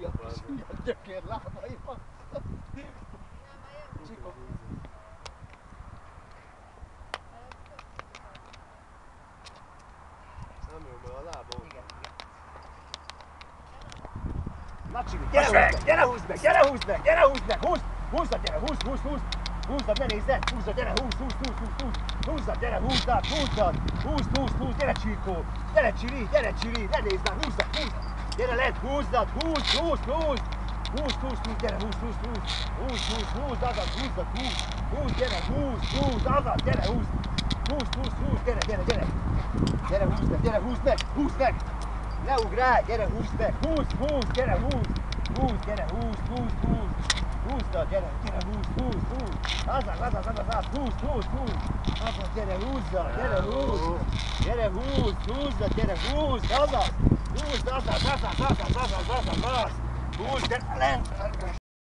Hülye gyökér lábai van. Csikok. Nem jó, mert a lábon. Igen. Na Csibi, gyere húzd meg, gyere húzd meg, gyere húzd meg, húzzad, gyere, húzzad, ne nézd, húzzad, gyere, húzzad, gyere, húzzad, gyere Csirkó, gyere Csiri, ne nézd már, húzzad, gyere lent, húzzad, húzd, gyere, húzd, azaz, gyere, húzd, azaz, gyere, húzd, gyere, húzd meg, ne ugrálj, gyere, húzd meg, gyere, húzd, húzzad, gyere, húzd, azaz, gyere, húzzad, azaz, húzd, gyere lent,